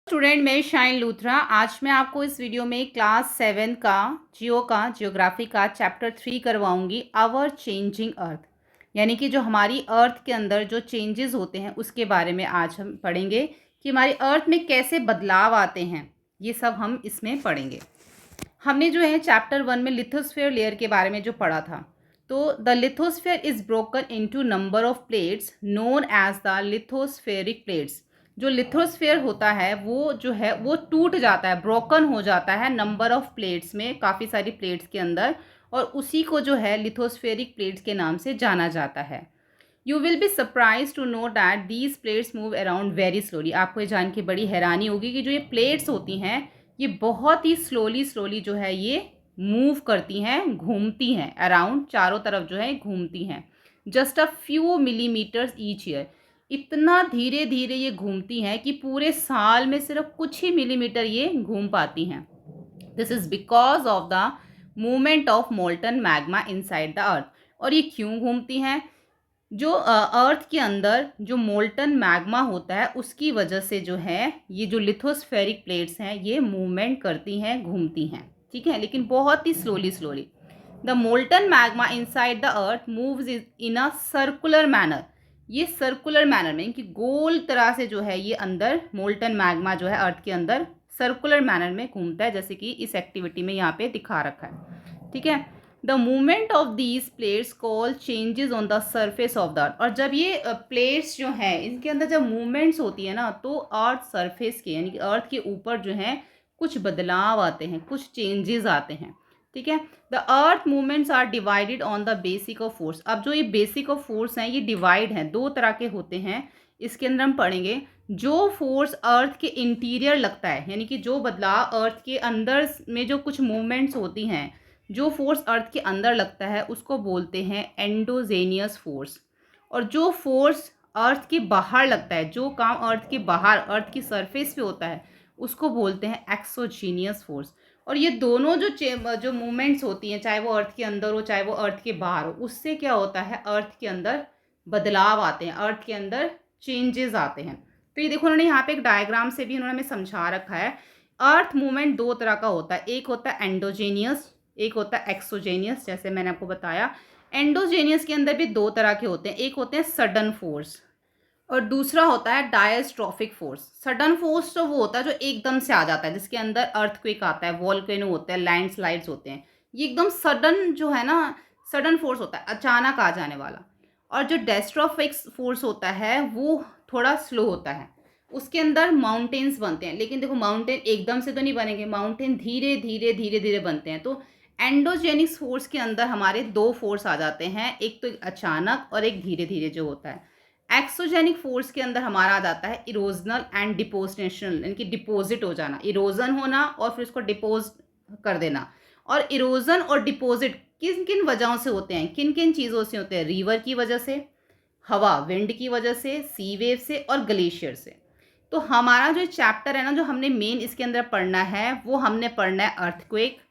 Student, मैं shine Luthra. आज मैं आपको इस वीडियो में क्लास 7 का जियोग्राफी का चैप्टर 3 करवाऊंगी, आवर चेंजिंग अर्थ। यानी कि जो हमारी अर्थ के अंदर जो चेंजेस होते हैं उसके बारे में आज हम पढ़ेंगे कि हमारी अर्थ में कैसे बदलाव आते हैं। ये सब हम इसमें पढ़ेंगे। हमने जो है चैप्टर 1 में लिथोस्फीयर लेयर के बारे में जो पढ़ा था, तो the lithosphere is broken into number of plates known as the lithospheric plates. जो लिथोस्फीयर होता है वो जो है वो टूट जाता है, ब्रोकन हो जाता है नंबर ऑफ प्लेट्स में, काफ़ी सारी प्लेट्स के अंदर, और उसी को जो है लिथोस्फेरिक प्लेट्स के नाम से जाना जाता है। You will be surprise to know that these plates move around very slowly. आपको ये जान के बड़ी हैरानी होगी कि जो ये प्लेट्स होती हैं ये बहुत ही स्लोली जो है ये मूव करती हैं, घूमती हैं, अराउंड चारों तरफ जो है घूमती हैं। Just a few millimetres each year. इतना धीरे धीरे ये घूमती हैं कि पूरे साल में सिर्फ कुछ ही मिलीमीटर ये घूम पाती हैं। This is because of the movement of molten magma inside the अर्थ। और ये क्यों घूमती हैं? जो अर्थ के अंदर जो मोल्टन मैग्मा होता है उसकी वजह से जो है ये जो लिथोस्फेरिक प्लेट्स हैं ये मूवमेंट करती हैं, घूमती हैं, ठीक है, लेकिन बहुत ही slowly. The molten magma inside the earth moves in a circular manner. ये सर्कुलर मैनर में कि गोल तरह से जो है ये अंदर मोल्टन मैग्मा जो है अर्थ के अंदर सर्कुलर मैनर में घूमता है, जैसे कि इस एक्टिविटी में यहाँ पे दिखा रखा है, ठीक है। The movement of these plates call changes on the surface of the earth. और जब ये प्लेट्स जो है इनके अंदर जब मूवमेंट्स होती है ना, तो अर्थ सरफेस के यानी कि अर्थ के ऊपर जो है कुछ बदलाव आते हैं, कुछ चेंजेस आते हैं, ठीक है। The earth movements are divided on the basic of force. अब जो ये बेसिक ऑफ फोर्स हैं ये डिवाइड हैं, दो तरह के होते हैं। इसके अंदर हम पढ़ेंगे जो फोर्स अर्थ के इंटीरियर लगता है, यानी कि जो बदलाव अर्थ के अंदर में जो कुछ मूवमेंट्स होती हैं, जो फोर्स अर्थ के अंदर लगता है उसको बोलते हैं एंडोजेनियस फोर्स। और जो फोर्स अर्थ के बाहर लगता है, जो काम अर्थ के बाहर अर्थ की सरफेस पे होता है, उसको बोलते हैं एक्सोजीनियस फोर्स। और ये दोनों जो मूवमेंट्स होती हैं, चाहे वो अर्थ के अंदर हो चाहे वो अर्थ के बाहर हो, उससे क्या होता है अर्थ के अंदर बदलाव आते हैं, अर्थ के अंदर चेंजेस आते हैं। तो ये देखो उन्होंने यहाँ पे एक डायग्राम से भी उन्होंने हमें समझा रखा है। अर्थ मूवमेंट दो तरह का होता है, एक होता है एंडोजेनियस, एक होता है एक्सोजेनियस। जैसे मैंने आपको बताया एंडोजेनियस के अंदर भी दो तरह के होते हैं, एक होते हैं सडन फोर्स और दूसरा होता है डायस्ट्रॉफिक फोर्स। सडन फोर्स तो वो होता है जो एकदम से आ जाता है, जिसके अंदर अर्थक्वेक आता है, वॉल्केनो होता है, लैंडस्लाइड्स होते हैं। ये एकदम सडन जो है ना, सडन फोर्स होता है, अचानक आ जाने वाला। और जो डेस्ट्रोफिक फोर्स होता है वो थोड़ा स्लो होता है, उसके अंदर माउंटेन्स बनते हैं। लेकिन देखो माउंटेन एकदम से तो नहीं बनेंगे, माउंटेन धीरे धीरे बनते हैं। तो एंडोजेनिक फोर्स के अंदर हमारे दो फोर्स आ जाते हैं, एक तो अचानक और एक धीरे धीरे जो होता है। एक्सोजेनिक फोर्स के अंदर हमारा आ जाता है इरोजनल एंड डिपोजिशनल, यानी कि डिपोजिट हो जाना, इरोजन होना और फिर उसको डिपोज कर देना। और इरोजन और डिपोजिट किन किन वजहों से होते हैं, किन किन चीज़ों से होते हैं? रिवर की वजह से, हवा विंड की वजह से, सी वेव से और ग्लेशियर से। तो हमारा जो चैप्टर है ना, जो हमने मेन इसके अंदर पढ़ना है वो हमने पढ़ना है अर्थक्वेक,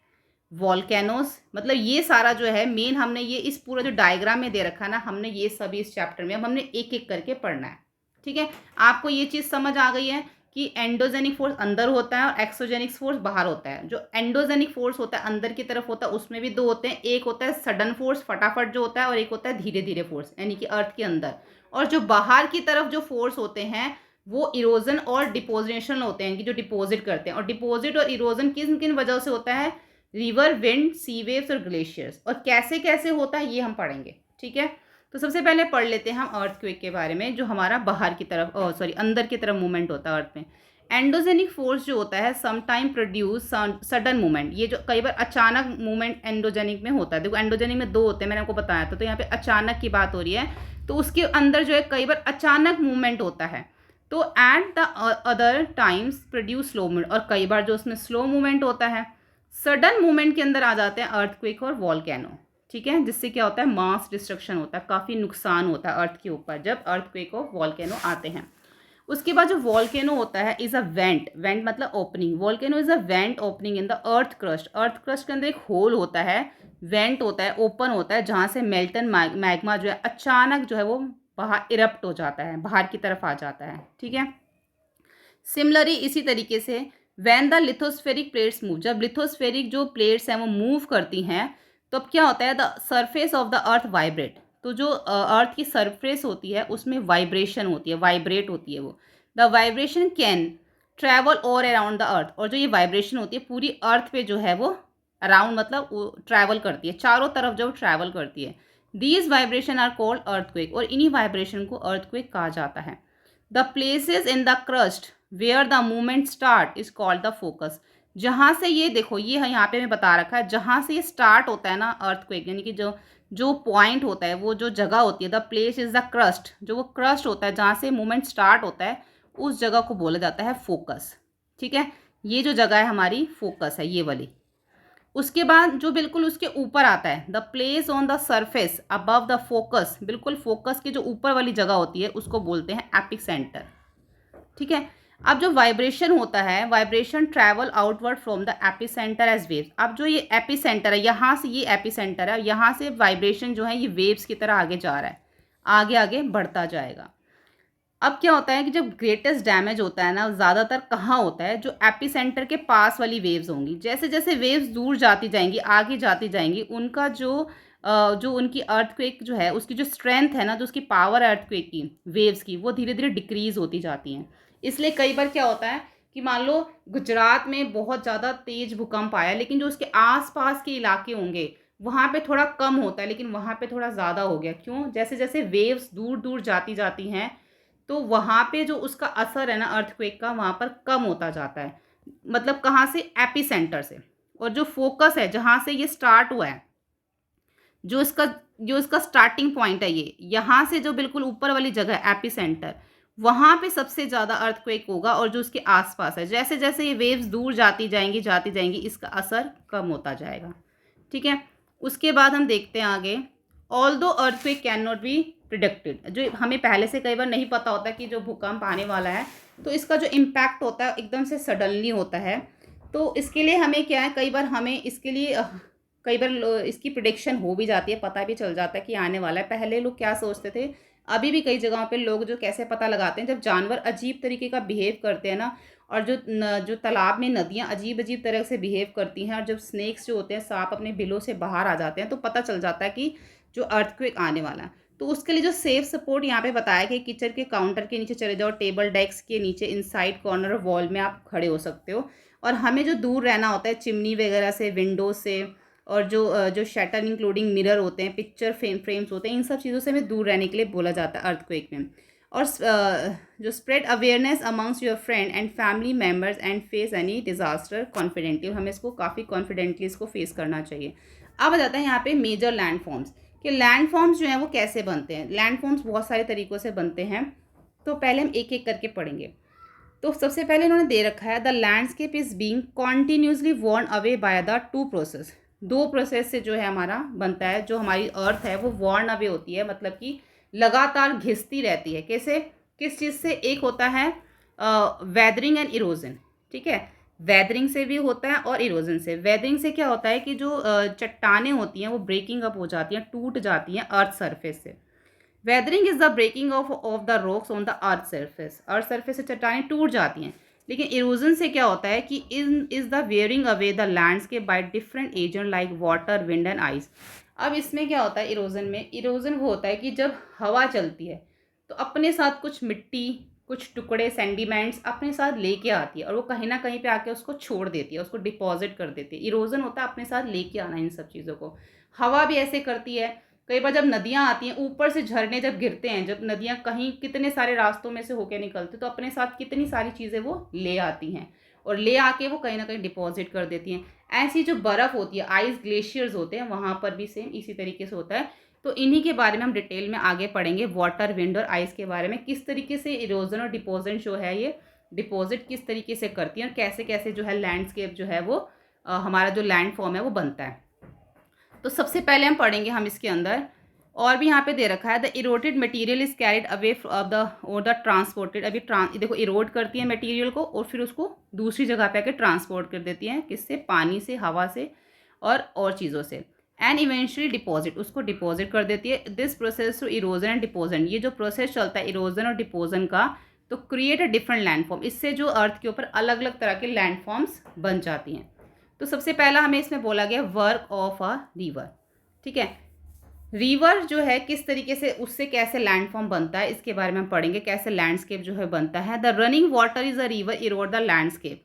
वॉल्केनोस। मतलब ये सारा जो है मेन हमने ये इस पूरा जो डायग्राम में दे रखा है ना, हमने ये सभी इस चैप्टर में अब हमने एक एक करके पढ़ना है, ठीक है। आपको ये चीज़ समझ आ गई है कि एंडोजेनिक फोर्स अंदर होता है और एक्सोजेनिक फोर्स बाहर होता है। जो एंडोजेनिक फोर्स होता है अंदर की तरफ होता है, उसमें भी दो होते हैं, एक होता है सडन फोर्स फटाफट जो होता है, और एक होता है धीरे धीरे फोर्स यानी कि अर्थ के अंदर। और जो बाहर की तरफ जो फोर्स होते हैं वो इरोजन और डिपोजिशन होते हैं, कि जो डिपोजिट करते हैं। और डिपोजिट और इरोजन किन किन वजह से होता है? रिवर, विंड, सी वेव्स और ग्लेशियर्स। और कैसे कैसे होता है ये हम पढ़ेंगे, ठीक है। तो सबसे पहले पढ़ लेते हैं हम अर्थक्वेक के बारे में, जो हमारा बाहर की तरफ अंदर की तरफ मूवमेंट होता है अर्थ में। एंडोजेनिक फोर्स जो होता है some time produce sudden movement. ये जो कई बार अचानक मूवमेंट एंडोजेनिक में होता है। देखो एंडोजेनिक में दो होते हैं, मैंने आपको बताया था। तो यहाँ पे अचानक की बात हो रही है, तो उसके अंदर जो है कई बार अचानक मूवमेंट होता है। तो at the other times produce slow movement, और कई बार जो उसमें स्लो मूवमेंट होता है। सडन मूवमेंट के अंदर आ जाते हैं अर्थक्वेक और वॉल्केनो, ठीक है, जिससे क्या होता है मास डिस्ट्रक्शन होता है, काफ़ी नुकसान होता है अर्थ के ऊपर जब अर्थक्वेक और वॉल्केनो आते हैं। उसके बाद जो वॉल्केनो होता है इज़ अ वेंट, वेंट मतलब opening. Volcano is a went opening in the earth crust. Earth crust के अंदर एक होल होता है, वेंट होता है, ओपन होता है, जहाँ से मेल्टन मैग्मा जो है अचानक जो है वो बाहर इरप्ट हो जाता है, बाहर की तरफ आ जाता है, ठीक है। सिमिलरली इसी तरीके से when the lithospheric plates move, जब लिथोस्फेरिक जो प्लेट्स हैं वो मूव करती हैं तो अब क्या होता है, the surface of the earth vibrate, तो जो अर्थ की सरफेस होती है उसमें वाइब्रेशन होती है, वाइब्रेट होती है वो। The vibration can travel all around the earth, और जो ये वाइब्रेशन होती है पूरी अर्थ पे जो है वो अराउंड मतलब वो ट्रैवल करती है, चारों तरफ जो ट्रैवल करती है। These vibration are called earthquake, और इन्हीं वाइब्रेशन को अर्थक्वेक कहा जाता है। The places in the crust where the movement start is called the focus, जहाँ से ये देखो ये यहाँ पे मैं बता रखा है, जहाँ से ये स्टार्ट होता है ना अर्थक्वेक, यानी कि जो जो पॉइंट होता है, वो जो जगह होती है, the place is the crust, जो वो क्रस्ट होता है जहाँ से मूवमेंट स्टार्ट होता है उस जगह को बोला जाता है फोकस। ठीक है, ये जो जगह है हमारी फोकस है, ये वाली। उसके बाद जो बिल्कुल उसके ऊपर आता है, the place on the surface above the focus, बिल्कुल फोकस की जो ऊपर वाली जगह होती है उसको बोलते हैं एपिसेंटर। ठीक है, अब जो वाइब्रेशन होता है, vibration travel outward from the epicentre as waves. अब जो ये एपिसेंटर है, यहाँ से ये एपिसेंटर है, यहाँ से वाइब्रेशन जो है ये वेव्स की तरह आगे जा रहा है, आगे आगे बढ़ता जाएगा। अब क्या होता है कि जब ग्रेटेस्ट डैमेज होता है ना, ज़्यादातर कहाँ होता है, जो एपिसेंटर के पास वाली वेव्स होंगी। जैसे जैसे वेव्स दूर जाती जाएंगी, आगे जाती जाएंगी, उनका जो उनकी अर्थक्वेक जो है, उसकी जो स्ट्रेंथ है ना, जो उसकी पावर अर्थक्वेक की वेव्स की, वो धीरे धीरे डिक्रीज होती जाती हैं। इसलिए कई बार क्या होता है कि मान लो गुजरात में बहुत ज़्यादा तेज भूकंप आया, लेकिन जो उसके आसपास के इलाके होंगे वहाँ पे थोड़ा कम होता है, लेकिन वहाँ पे थोड़ा ज़्यादा हो गया। क्यों? जैसे जैसे वेव्स दूर दूर जाती जाती हैं तो वहाँ पे जो उसका असर है ना अर्थक्वेक का, वहाँ पर कम होता जाता है। मतलब कहाँ से? एपिसेंटर से। और जो फोकस है, जहाँ से ये स्टार्ट हुआ है, जो इसका स्टार्टिंग पॉइंट है, ये यहाँ से जो बिल्कुल ऊपर वाली जगह है एपिसेंटर, वहाँ पे सबसे ज़्यादा अर्थक्वेक होगा। और जो उसके आसपास है, जैसे जैसे ये वेव्स दूर जाती जाएंगी, इसका असर कम होता जाएगा। ठीक है, उसके बाद हम देखते हैं आगे। Although earthquake can not be predicted, जो हमें पहले से कई बार नहीं पता होता कि जो भूकंप आने वाला है, तो इसका जो इम्पैक्ट होता है एकदम से सडनली होता है। तो इसके लिए हमें क्या है, कई बार हमें इसके लिए कई बार इसकी प्रिडिक्शन हो भी जाती है, पता भी चल जाता है कि आने वाला है। पहले लोग क्या सोचते थे, अभी भी कई जगहों पे लोग जो कैसे पता लगाते हैं, जब जानवर अजीब तरीके का बिहेव करते हैं ना, और जो तालाब में नदियाँ अजीब अजीब तरह से बिहेव करती हैं, और जब स्नेक्स जो होते हैं सांप अपने बिलों से बाहर आ जाते हैं, तो पता चल जाता है कि जो अर्थक्वेक आने वाला है। तो उसके लिए जो सेफ सपोर्ट यहाँ पे बताया कि किचन के काउंटर के नीचे चले जाओ, टेबल डेस्क के नीचे, इनसाइड कॉर्नर वॉल में आप खड़े हो सकते हो। और हमें जो दूर रहना होता है चिमनी वगैरह से, विंडो से, और जो शटर इंक्लूडिंग मिरर होते हैं, पिक्चर फ्रेम्स होते हैं, इन सब चीज़ों से हमें दूर रहने के लिए बोला जाता है अर्थक्वेक में। और जो spread awareness amongst your friend and family members and face any disaster confidently, हमें इसको काफ़ी कॉन्फिडेंटली इसको फेस करना चाहिए। अब आ जाता है यहाँ पे मेजर लैंड फॉर्म्स, कि लैंड फॉर्म्स जो हैं वो कैसे बनते हैं। लैंड फॉर्म्स बहुत सारे तरीक़ों से बनते हैं, तो पहले हम एक एक करके पढ़ेंगे। तो सबसे पहले इन्होंने दे रखा है, the landscape is being continuously worn away by the two process, दो प्रोसेस से जो है हमारा बनता है। जो हमारी अर्थ है वो वॉर्न अवे होती है, मतलब कि लगातार घिसती रहती है। कैसे? किस चीज़ से? एक होता है वेदरिंग एंड इरोजन। ठीक है, वेदरिंग से भी होता है और इरोजन से। वेदरिंग से क्या होता है कि जो चट्टानें होती हैं वो ब्रेकिंग अप हो जाती हैं, टूट जाती हैं अर्थ सरफेस से। Weathering is the breaking of the rocks on the earth surface, earth surface से चट्टानें टूट जाती हैं। लेकिन इरोजन से क्या होता है कि in is the wearing away the landscape by different agent like water, wind and ice. अब इसमें क्या होता है इरोजन में? इरोजन वो होता है कि जब हवा चलती है तो अपने साथ कुछ मिट्टी, कुछ टुकड़े, सेंडिमेंट्स अपने साथ लेके आती है, और वो कहीं ना कहीं पे आके उसको छोड़ देती है, उसको डिपॉजिट कर देती है। इरोजन होता है अपने साथ लेके आना इन सब चीज़ों को। हवा भी ऐसे करती है। कई बार जब नदियाँ आती हैं, ऊपर से झरने जब गिरते हैं, जब नदियाँ कहीं कितने सारे रास्तों में से होके निकलती, तो अपने साथ कितनी सारी चीज़ें वो ले आती हैं, और ले आके वो कहीं ना कहीं डिपॉजिट कर देती हैं। ऐसी जो बर्फ़ होती है, आइस ग्लेशियर्स होते हैं, वहाँ पर भी सेम इसी तरीके से होता है। तो इन्हीं के बारे में हम डिटेल में आगे पढ़ेंगे, वाटर, विंड और आइस के बारे में, किस तरीके से इरोजन और डिपोजिट जो है ये डिपॉजिट किस तरीके से करती हैं, और कैसे कैसे जो है लैंडस्केप जो है वो हमारा जो लैंड फॉर्म है वो बनता है। तो सबसे पहले हम पढ़ेंगे हम इसके अंदर, और भी यहाँ पे दे रखा है, the eroded material is carried away of the और द ट्रांसपोर्टेड। अभी देखो इरोड करती है मटेरियल को, और फिर उसको दूसरी जगह पे आके ट्रांसपोर्ट कर देती हैं। किससे? पानी से, हवा से और चीज़ों से। एंड इवेंचुअली डिपॉजिट, उसको डिपॉजिट कर देती है। This process to erosion and deposition, ये जो प्रोसेस चलता है इरोजन और डिपोजन का, तो क्रिएट अ डिफरेंट लैंडफॉर्म, इससे जो अर्थ के ऊपर अलग अलग तरह के लैंडफॉर्म्स बन जाती हैं। तो सबसे पहला हमें इसमें बोला गया वर्क ऑफ अ रिवर। ठीक है, रिवर जो है किस तरीके से, उससे कैसे लैंडफॉर्म बनता है, इसके बारे में हम पढ़ेंगे, कैसे लैंडस्केप जो है बनता है। The running water is a river Erode the landscape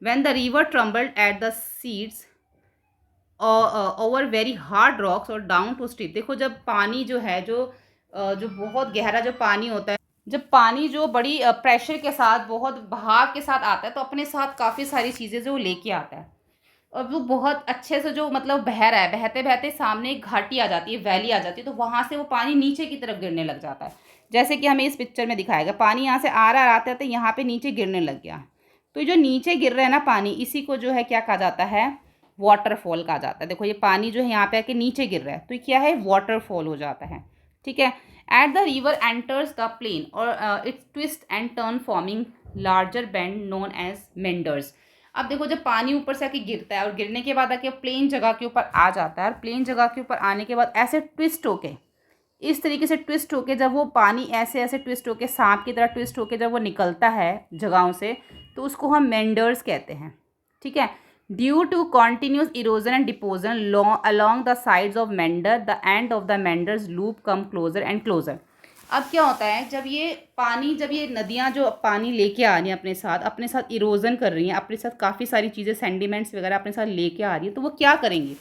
when the river trembled at the seeds over very hard rocks और डाउन टू स्ट्रीप। देखो जब पानी जो है जो बहुत गहरा जो पानी होता है, जब पानी जो बड़ी प्रेशर के साथ, बहुत बहाव के साथ आता है, तो अपने साथ काफ़ी सारी चीज़ें जो लेके आता है, और वो बहुत अच्छे से जो मतलब बह रहा है, बहते बहते सामने एक घाटी आ जाती है, वैली आ जाती है, तो वहाँ से वो पानी नीचे की तरफ गिरने लग जाता है। जैसे कि हमें इस पिक्चर में दिखाएगा, पानी यहाँ से आ रहा है, आते आते यहाँ पे नीचे गिरने लग गया। तो जो नीचे गिर रहा है ना पानी, इसी को जो है क्या कहा जाता है, वाटरफॉल कहा जाता है। देखो ये पानी जो है यहाँ पे आके नीचे गिर रहा है, तो क्या है, वाटरफॉल हो जाता है। ठीक है, at the river enters the plain और its twist and turn forming larger bend known as meanders. अब देखो जब पानी ऊपर से आके गिरता है और गिरने के बाद आके प्लेन जगह के ऊपर आ जाता है, और प्लेन जगह के ऊपर आने के बाद ऐसे ट्विस्ट होके, इस तरीके से ट्विस्ट होके, जब वो पानी ऐसे ऐसे ट्विस्ट होके, सांप की तरह ट्विस्ट होके जब वो निकलता है जगहों से, तो उसको हम मेंडर्स कहते हैं। ठीक है, due to continuous erosion and deposition along the sides of meander, the end of the meanders loop come closer and closer. अब क्या होता है, जब ये पानी, जब ये नदियाँ जो पानी लेके आ रही हैं अपने साथ इरोजन कर रही हैं, अपने साथ काफ़ी सारी चीज़ें, सेंडिमेंट्स वगैरह अपने साथ लेके आ रही है, तो वो क्या करेंगी,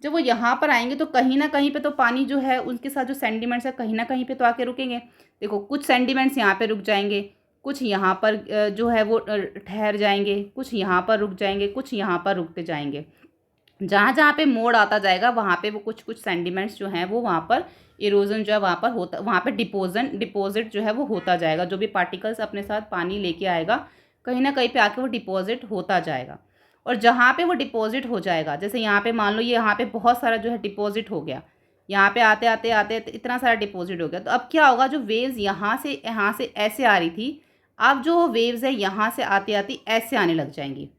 जब वो यहाँ पर आएंगे तो कहीं ना कहीं पे तो पानी जो है उनके साथ जो सेंडिमेंट्स है कहीं ना कहीं पे तो आके रुकेंगे। देखो कुछ सेंडिमेंट्स यहाँ पे रुक जाएंगे, कुछ यहाँ पर जो है वो ठहर जाएंगे, कुछ यहाँ पर रुक जाएंगे, कुछ यहाँ पर रुकते जाएंगे। जहाँ जहाँ पे मोड़ आता जाएगा वहाँ पे वो कुछ कुछ सेंडिमेंट्स जो हैं वो वहाँ पर इरोजन जो है वहाँ पर होता, वहाँ पे डिपोजिट जो है वो होता जाएगा। जो भी पार्टिकल्स अपने साथ पानी लेके आएगा कहीं ना कहीं पे आके वो डिपॉजिट होता जाएगा। और जहाँ पे वो डिपॉजिट हो जाएगा, जैसे यहाँ पे मान लो ये यहाँ पे बहुत सारा जो है डिपॉजिट हो गया, यहाँ पे आते आते आते इतना सारा डिपॉजिट हो गया, तो अब क्या होगा, जो वेव्स यहाँ से ऐसे आ रही थी, अब जो वेव्स है यहाँ से आती आती ऐसे आने लग जाएंगी।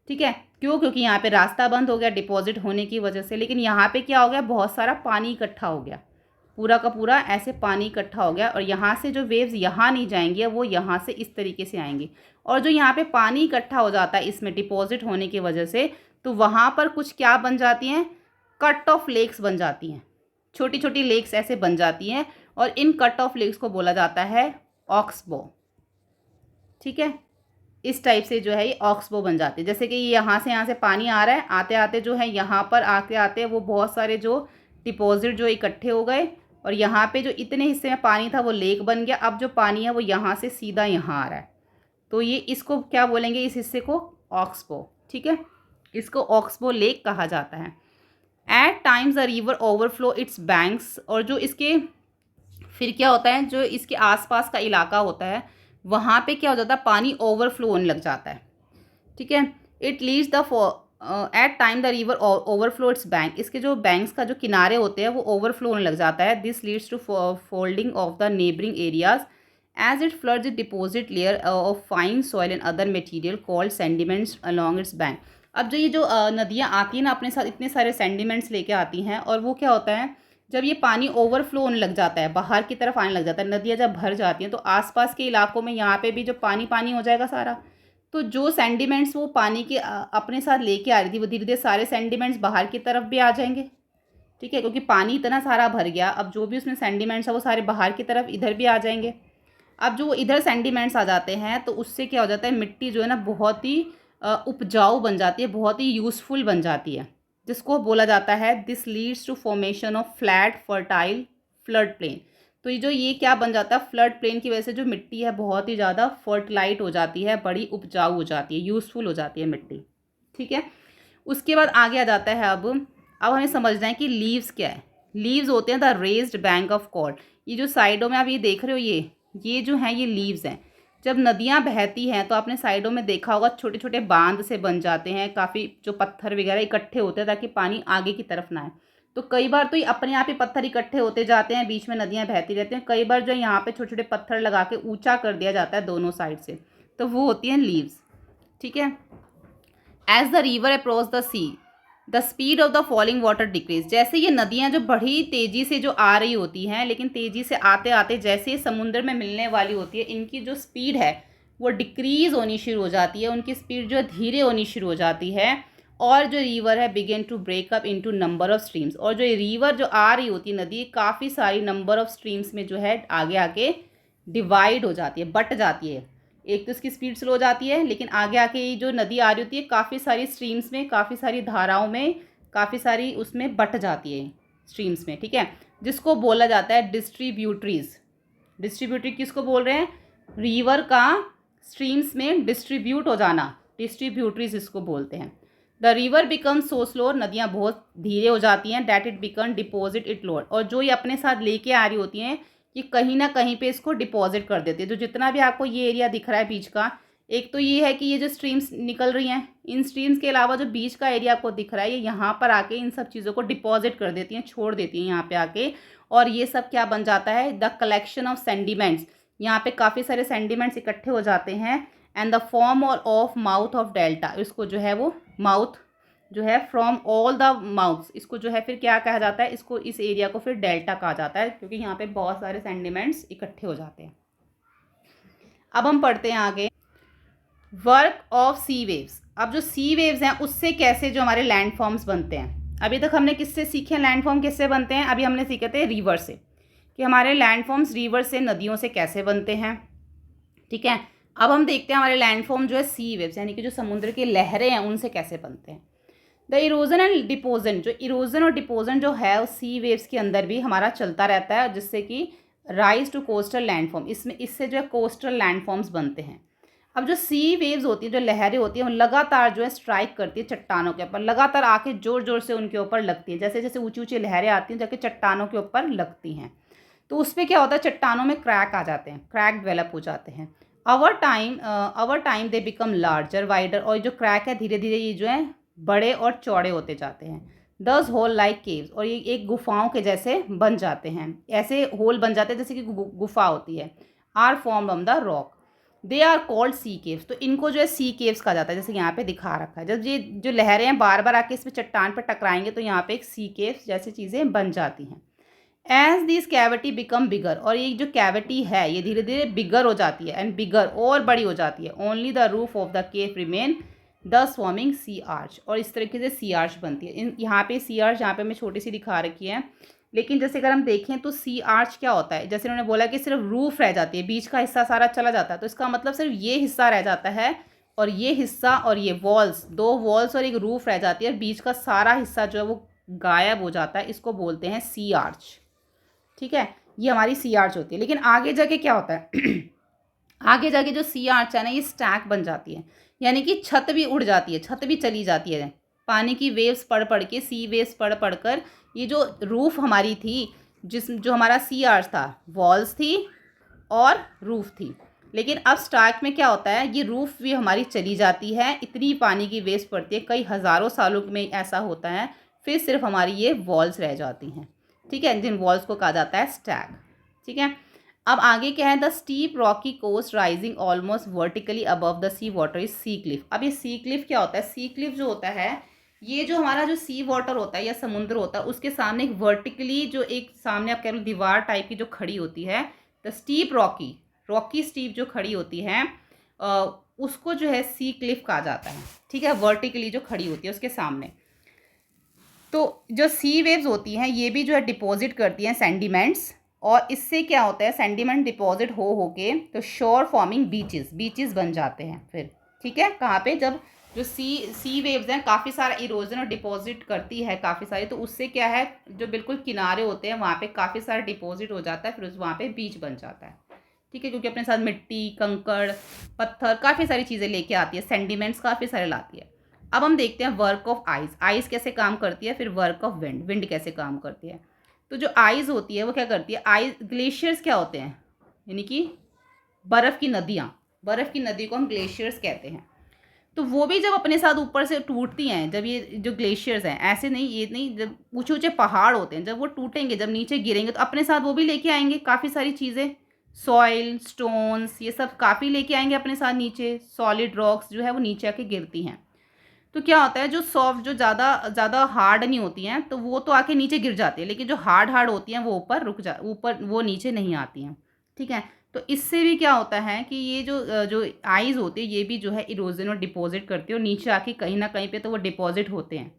ठीक है, क्यों, क्योंकि यहाँ पे रास्ता बंद हो गया डिपॉजिट होने की वजह से। लेकिन यहाँ पे क्या हो गया, बहुत सारा पानी इकट्ठा हो गया, पूरा का पूरा ऐसे पानी इकट्ठा हो गया, और यहाँ से जो वेव्स यहाँ नहीं जाएंगी, वो यहाँ से इस तरीके से आएंगी। और जो यहाँ पे पानी इकट्ठा हो जाता है इसमें डिपॉजिट होने की वजह से, तो वहाँ पर कुछ क्या बन जाती हैं, कट ऑफ लेक्स बन जाती हैं, छोटी छोटी लेक्स ऐसे बन जाती हैं, और इन कट ऑफ लेक्स को बोला जाता है ऑक्सबो। ठीक है, इस टाइप से जो है ये ऑक्सबो बन जाती है। जैसे कि यहाँ से पानी आ रहा है, आते आते जो है यहाँ पर आते आते वो बहुत सारे जो डिपॉजिट जो इकट्ठे हो गए, और यहाँ पे जो इतने हिस्से में पानी था वो लेक बन गया। अब जो पानी है वो यहाँ से सीधा यहाँ आ रहा है, तो ये इसको क्या बोलेंगे, इस हिस्से को ऑक्सबो। ठीक है, इसको ऑक्सबो लेक कहा जाता है। At times the river overflow its banks, और जो इसके फिर क्या होता है, जो इसके आसपास का इलाका होता है वहाँ पे क्या हो जाता है, पानी ओवरफ्लो होने लग जाता है। ठीक है, it leads the at time the river overflow its bank, इसके जो बैंक्स का जो किनारे होते हैं वो ओवरफ्लो होने लग जाता है। This leads to flooding of the neighbouring areas as it floods it deposit layer of fine soil and other material called sediments along its bank. अब जो ये जो नदियाँ आती हैं ना अपने साथ इतने सारे सेंडिमेंट्स लेके आती हैं, और वो क्या होता है, जब ये पानी ओवरफ्लो होने लग जाता है, बाहर की तरफ आने लग जाता है, नदियाँ जब भर जाती हैं, तो आसपास के इलाकों में यहाँ पे भी जो पानी पानी हो जाएगा सारा, तो जो सेंडिमेंट्स वो पानी के अपने साथ लेके आ रही थी, वो धीरे धीरे सारे सेंडिमेंट्स बाहर की तरफ भी आ जाएंगे। ठीक है, क्योंकि पानी इतना सारा भर गया, अब जो भी उसमें सेंडिमेंट्स है वो सारे बाहर की तरफ इधर भी आ जाएंगे। अब जो इधर सेंडिमेंट्स आ जाते हैं तो उससे क्या हो जाता है, मिट्टी जो है ना बहुत ही उपजाऊ बन जाती है, बहुत ही यूज़फुल बन जाती है, जिसको बोला जाता है this leads to formation of flat fertile flood plain. तो ये क्या बन जाता है, फ्लड प्लेन की वजह से जो मिट्टी है बहुत ही ज़्यादा फर्टिलाइट हो जाती है, बड़ी उपजाऊ हो जाती है, यूज़फुल हो जाती है मिट्टी। ठीक है, उसके बाद आगे आ जाता है, अब हमें समझना है कि लीव्स क्या है। लीव्स होते हैं the raised bank of cord. ये जो साइडों में आप ये देख रहे हो, ये जो हैं ये लीव्स हैं। जब नदियाँ बहती हैं तो आपने साइडों में देखा होगा छोटे छोटे बांध से बन जाते हैं, काफ़ी जो पत्थर वगैरह इकट्ठे होते हैं ताकि पानी आगे की तरफ ना आए। तो कई बार तो ये अपने आप ही पत्थर इकट्ठे होते जाते हैं, बीच में नदियाँ बहती रहती हैं। कई बार जो यहाँ पे छोटे छोटे पत्थर लगा के ऊंचा कर दिया जाता है दोनों साइड से, तो वो होती हैं लीव्स। ठीक है, as the river approach the sea the speed of the falling water decrease. जैसे ये नदियाँ जो बड़ी तेज़ी से जो आ रही होती हैं, लेकिन तेज़ी से आते आते जैसे ये समुद्र में मिलने वाली होती है, इनकी जो स्पीड है वो डिक्रीज़ होनी शुरू हो जाती है, उनकी स्पीड जो धीरे होनी शुरू हो जाती है। और जो रिवर है begin to break up into number of streams, और जो रिवर जो आ रही होती है नदी, काफ़ी सारी नंबर ऑफ स्ट्रीम्स में जो है आगे आके डिवाइड हो जाती है, बट जाती है। एक तो इसकी स्पीड स्लो हो जाती है, लेकिन आगे आके ये जो नदी आ रही होती है काफ़ी सारी स्ट्रीम्स में, काफ़ी सारी धाराओं में, काफ़ी सारी उसमें बट जाती है स्ट्रीम्स में, ठीक है, जिसको बोला जाता है डिस्ट्रीब्यूटरीज। डिस्ट्रीब्यूटरी किसको बोल रहे हैं? रिवर का स्ट्रीम्स में डिस्ट्रीब्यूट हो जाना, डिस्ट्रीब्यूटरीज इसको बोलते हैं। The river become so slow, नदियाँ बहुत धीरे हो जाती हैं, that it become deposit it load, और जो ये अपने साथ लेके आ रही होती हैं ये कहीं ना कहीं पे इसको डिपॉजिट कर देती है। तो जितना भी आपको ये एरिया दिख रहा है बीच का, एक तो ये है कि ये जो स्ट्रीम्स निकल रही हैं, इन स्ट्रीम्स के अलावा जो बीच का एरिया आपको दिख रहा है ये यहाँ पर आके इन सब चीज़ों को डिपॉजिट कर देती हैं, छोड़ देती हैं यहाँ पे आके, और ये सब क्या बन जाता है? The collection of sediments. यहाँ पे काफ़ी सारे सेंडिमेंट्स इकट्ठे हो जाते हैं, एंड द फॉर्म और ऑफ माउथ ऑफ डेल्टा, इसको जो है वो माउथ जो है फ्रॉम ऑल द माउथ्स, इसको जो है फिर क्या कहा जाता है? इसको, इस एरिया को फिर डेल्टा कहा जाता है, क्योंकि यहाँ पे बहुत सारे सेंडिमेंट्स इकट्ठे हो जाते हैं। अब हम पढ़ते हैं आगे, वर्क ऑफ सी वेव्स। अब जो सी वेव्स हैं उससे कैसे जो हमारे लैंड फॉर्म्स बनते हैं। अभी तक हमने किससे सीखे लैंड फॉर्म किससे बनते हैं? अभी हमने सीखे थे रिवर से, कि हमारे लैंड फॉर्म्स रिवर से, नदियों से कैसे बनते हैं, ठीक है। अब हम देखते हैं हमारे लैंड फॉर्म जो है सी वेव्स, यानी कि जो समुद्र की लहरें हैं उनसे कैसे बनते हैं। द इरोजन एंड डिपोजन, जो इरोजन और डिपोजन जो है उस सी वेव्स के अंदर भी हमारा चलता रहता है, जिससे कि राइज टू कोस्टल लैंडफॉर्म, इससे जो है कोस्टल लैंडफॉर्म्स बनते हैं। अब जो सी वेव्स होती हैं, जो लहरें होती हैं, वो लगातार जो है स्ट्राइक करती है चट्टानों के ऊपर, लगातार आके जोर जोर से उनके ऊपर लगती है। जैसे जैसे ऊंची ऊंची लहरें आती हैं जाके चट्टानों के ऊपर लगती हैं, तो उस पर क्या होता है? चट्टानों में क्रैक आ जाते हैं, क्रैक डेवलप हो जाते हैं। Our time they become larger wider, और जो क्रैक है धीरे धीरे ये जो है बड़े और चौड़े होते जाते हैं। दस होल लाइक केव्स, और ये एक गुफाओं के जैसे बन जाते हैं, ऐसे होल बन जाते हैं जैसे कि गुफा होती है। Are form on the rock, they are called sea caves, तो इनको जो है सी केव्स कहा जाता है, जैसे यहाँ पे दिखा रखा है। जब ये जो लहरें हैं बार बार आके इस पर चट्टान पर टकराएंगे तो यहाँ पे एक सी केव्स जैसी चीज़ें बन जाती हैं। As this cavity become bigger, और ये जो कैविटी है ये धीरे धीरे बिगर हो जाती है, एंड बिगर और बड़ी हो जाती है। Only the roof of the cave remain the swimming sea arch, और इस तरीके से सी आर्च बनती है। यहाँ पे सी आर्च यहाँ पे मैं छोटी सी दिखा रखी है, लेकिन जैसे अगर हम देखें तो सी आर्च क्या होता है? जैसे उन्होंने बोला कि सिर्फ रूफ रह जाती है, बीच का हिस्सा सारा चला जाता है, तो इसका मतलब सिर्फ ये हिस्सा रह जाता है, और ये हिस्सा और ये वॉल्स, दो वॉल्स और एक रूफ रह जाती है, और बीच का सारा हिस्सा जो है वो गायब हो जाता है। इसको बोलते हैं सी आर्च, ठीक है। ये हमारी सी आर्च होती है। लेकिन आगे जाके क्या होता है? आगे जाके जो सी आर्च है ना, ये स्टैक बन जाती है, यानी कि छत भी उड़ जाती है, छत भी चली जाती है। पानी की वेव्स पढ़ पढ़ के, सी वेव्स पढ़ पढ़ कर, ये जो रूफ हमारी थी, जो हमारा सी आर्च था, वॉल्स थी और रूफ थी। लेकिन अब स्टैक में क्या होता है? ये रूफ भी हमारी चली जाती है, इतनी पानी की वेव्स पड़ती है, कई हज़ारों सालों में ऐसा होता है, फिर सिर्फ हमारी ये वॉल्स रह जाती हैं, ठीक है, जिन वॉल्स को कहा जाता है स्टैक, ठीक है। अब आगे क्या है? The steep rocky coast rising almost vertically above the sea water is sea cliff. अब ये सी क्लिफ क्या होता है? सी क्लिफ जो होता है, ये जो हमारा जो सी वाटर होता है या समुद्र होता है, उसके सामने एक वर्टिकली जो एक सामने आप कह लो दीवार टाइप की जो खड़ी होती है, द स्टीप रॉकी स्टीप जो खड़ी होती है, उसको जो है सी क्लिफ कहा जाता है, ठीक है, वर्टिकली जो खड़ी होती है उसके सामने। तो जो सी वेव्स होती हैं ये भी जो है डिपॉजिट करती हैं सेंडिमेंट्स, और इससे क्या होता है? सेंडिमेंट डिपॉजिट हो के तो शोर फॉर्मिंग बीचेस बन जाते हैं फिर, ठीक है। कहाँ पे? जब जो सी वेव्स हैं काफ़ी सारा इरोजन और डिपॉजिट करती है काफ़ी सारी, तो उससे क्या है, जो बिल्कुल किनारे होते हैं वहाँ पे काफ़ी सारा डिपॉजिट हो जाता है, फिर उस वहाँ पे बीच बन जाता है, ठीक है, क्योंकि अपने साथ मिट्टी, कंकड़, पत्थर, काफ़ी सारी चीज़ें लेके आती है, सेंडिमेंट्स काफ़ी सारे लाती है। अब हम देखते हैं वर्क ऑफ आइस कैसे काम करती है, फिर वर्क ऑफ विंड कैसे काम करती है। तो जो आइस होती है वो क्या करती है? आइस, ग्लेशियर्स क्या होते हैं? यानी कि बर्फ़ की नदी को हम ग्लेशियर्स कहते हैं। तो वो भी जब अपने साथ ऊपर से टूटती हैं, जब ये जो ग्लेशियर्स हैं, ऐसे नहीं, ये नहीं, जब ऊंचे ऊंचे पहाड़ होते हैं, जब वो टूटेंगे, जब नीचे गिरेंगे, तो अपने साथ वो भी लेके आएंगे काफ़ी सारी चीज़ें, सॉइल, स्टोन्स, ये सब काफ़ी लेके आएंगे अपने साथ नीचे, सॉलिड रॉक्स जो है वो नीचे आके गिरती हैं। तो क्या होता है, जो सॉफ्ट, जो ज़्यादा हार्ड नहीं होती हैं तो वो तो आके नीचे गिर जाती है, लेकिन जो हार्ड होती हैं वो ऊपर वो नीचे नहीं आती हैं। ठीक है, तो इससे भी क्या होता है कि ये जो आइज़ होती है ये भी जो है इरोजन और डिपॉजिट करती है, और नीचे आके कहीं ना कहीं पे तो वो डिपॉजिट होते हैं।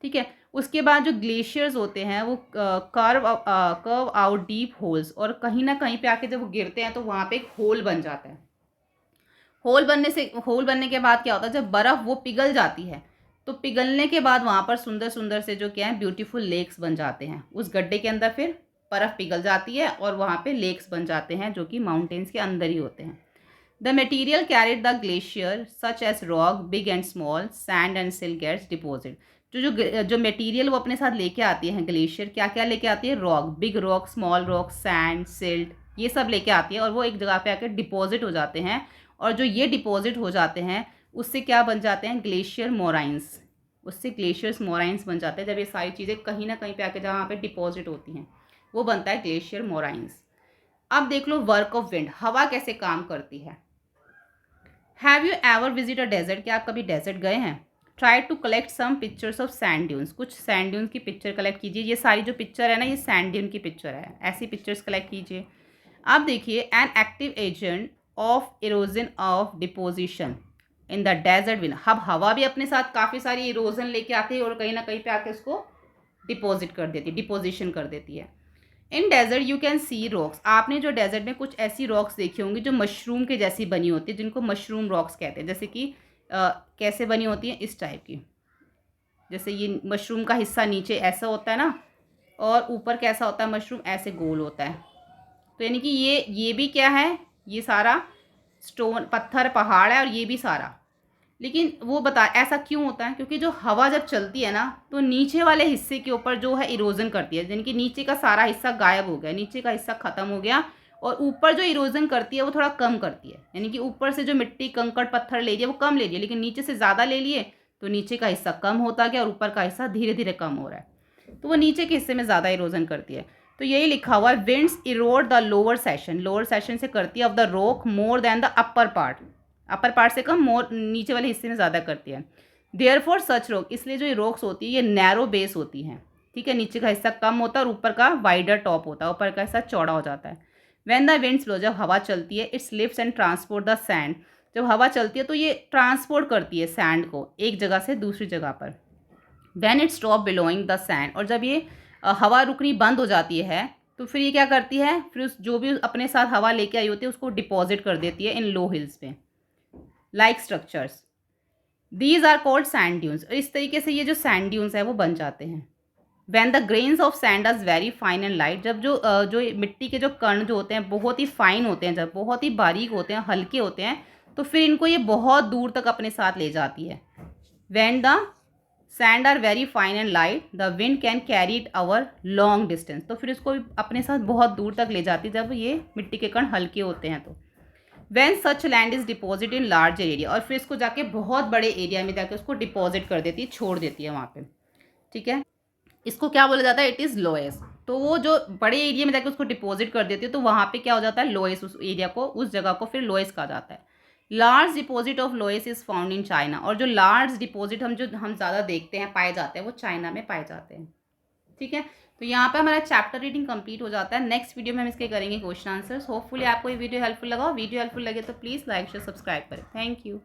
ठीक है, उसके बाद जो ग्लेशियर्स होते हैं वो कर्व आउट डीप होल्स, और कहीं ना कहीं पे आके जब वो गिरते हैं तो वहाँ पे एक होल बन जाता है। होल बनने के बाद क्या होता है, जब बर्फ़ वो पिघल जाती है तो पिघलने के बाद वहाँ पर सुंदर सुंदर से जो क्या है ब्यूटीफुल लेक्स बन जाते हैं। उस गड्ढे के अंदर फिर बर्फ़ पिघल जाती है और वहाँ पे लेक्स बन जाते हैं जो कि माउंटेन्स के अंदर ही होते हैं। The material carried the glacier such as rock big and small sand and silt gets deposit. जो मटेरियल वो अपने साथ लेके आती है ग्लेशियर, क्या क्या लेके आती है, rock, big rock, small rock, sand, silt, ये सब लेके आती है, और वो एक जगह पे आकर डिपॉजिट हो जाते हैं। और जो ये डिपॉजिट हो जाते हैं उससे क्या बन जाते हैं, ग्लेशियर मोराइंस। उससे ग्लेशियर्स मोराइंस बन जाते हैं। जब ये सारी चीज़ें कहीं ना कहीं पे आके जहाँ पे डिपॉजिट होती हैं वो बनता है ग्लेशियर मोराइंस। अब देख लो वर्क ऑफ विंड, हवा कैसे काम करती है। Have you ever visit a desert, क्या आप कभी डेजर्ट गए हैं। Try to collect some pictures of sand dunes, कुछ सैंड ड्यून्स की पिक्चर कलेक्ट कीजिए। ये सारी जो पिक्चर है ना ये सैंड ड्यून की पिक्चर है, ऐसी पिक्चर्स कलेक्ट कीजिए। अब देखिए, an active agent of erosion of deposition in the desert wind. अब हवा भी अपने साथ काफ़ी सारी इरोजन लेके आती है और कहीं ना कहीं पे आके उसको डिपॉजिट कर देती है, डिपोजिशन कर देती है। In desert you can see rocks, आपने जो डेजर्ट में कुछ ऐसी रॉक्स देखी होंगी जो मशरूम के जैसी बनी होती है, जिनको मशरूम रॉक्स कहते हैं। जैसे कि कैसे बनी होती हैं, इस टाइप की, जैसे ये मशरूम का हिस्सा नीचे ऐसा होता है ना, और ऊपर कैसा होता है, मशरूम ऐसे गोल होता है। तो यानी कि ये भी क्या है, ये सारा स्टोन, पत्थर, पहाड़ है, और ये भी सारा। लेकिन वो बता ऐसा क्यों होता है, क्योंकि जो हवा जब चलती है ना तो नीचे वाले हिस्से के ऊपर जो है इरोजन करती है, यानी कि नीचे का सारा हिस्सा गायब हो गया, नीचे का हिस्सा खत्म हो गया, और ऊपर जो इरोजन करती है वो थोड़ा कम करती है। यानी कि ऊपर से जो मिट्टी, कंकड़, पत्थर ले लिए वो कम ले लिए, लेकिन नीचे से ज़्यादा ले लिए तो नीचे का हिस्सा कम होता गया और ऊपर का हिस्सा धीरे धीरे कम हो रहा है, तो वो नीचे के हिस्से में ज़्यादा इरोजन करती है। तो यही लिखा हुआ है, winds Erode the lower session से करती है of the rock more than the upper part से कम, मोर नीचे वाले हिस्से में ज़्यादा करती है। देयर फॉर सच रॉक, इसलिए जो ये रॉक्स होती है ये नैरो बेस होती हैं। ठीक है, नीचे का हिस्सा कम होता है और ऊपर का वाइडर टॉप होता है, ऊपर का हिस्सा चौड़ा हो जाता है। व्हेन द विंड्स ब्लो, जब हवा चलती है, it's lifts and transport the sand, जब हवा चलती है तो ये ट्रांसपोर्ट करती है सैंड को एक जगह से दूसरी जगह पर। When it stop billowing the sand, और जब ये हवा रुकनी बंद हो जाती है तो फिर ये क्या करती है, फिर उस जो भी अपने साथ हवा लेके आई होती है उसको डिपॉजिट कर देती है इन लो हिल्स पे, like structures. These are called sand dunes, और इस तरीके से ये जो सैंड ड्यून्स है वो बन जाते हैं। When the grains of sand are very fine and light, जब जो मिट्टी के जो कण जो होते हैं बहुत ही फाइन होते हैं, जब बहुत ही बारीक होते हैं, हल्के होते हैं, तो फिर इनको ये बहुत दूर तक अपने साथ ले जाती है। When the sand are very fine and light the wind can carry it over long distance, तो फिर इसको अपने साथ बहुत दूर तक ले जाती है जब ये मिट्टी के कण हल्के होते हैं। तो when such land is deposit in large area, और फिर इसको जाके बहुत बड़े एरिया में जाके उसको डिपॉजिट कर देती है, छोड़ देती है वहाँ पे। ठीक है, इसको क्या बोला जाता है, इट इज़ लोएस्ट। तो वो जो बड़े एरिया में जाके उसको डिपॉजिट कर देती है तो वहाँ पे क्या हो जाता है, लोएस्ट, उस एरिया को, उस जगह को फिर लोएस्ट कहा जाता है। Large deposit of lowest is found in China, और जो लार्ज डिपॉजिट हम ज़्यादा देखते हैं, पाए जाते हैं, वो चाइना में पाए जाते हैं। ठीक है, तो यहाँ पे हमारा चैप्टर रीडिंग कंप्लीट हो जाता है। नेक्स्ट वीडियो में हम इसके करेंगे क्वेश्चन आंसर्स। होपफुली आपको ये वीडियो हेल्पफुल लगा, वीडियो हेल्पफुल लगे तो प्लीज़ लाइक शेयर सब्सक्राइब करें। Thank you.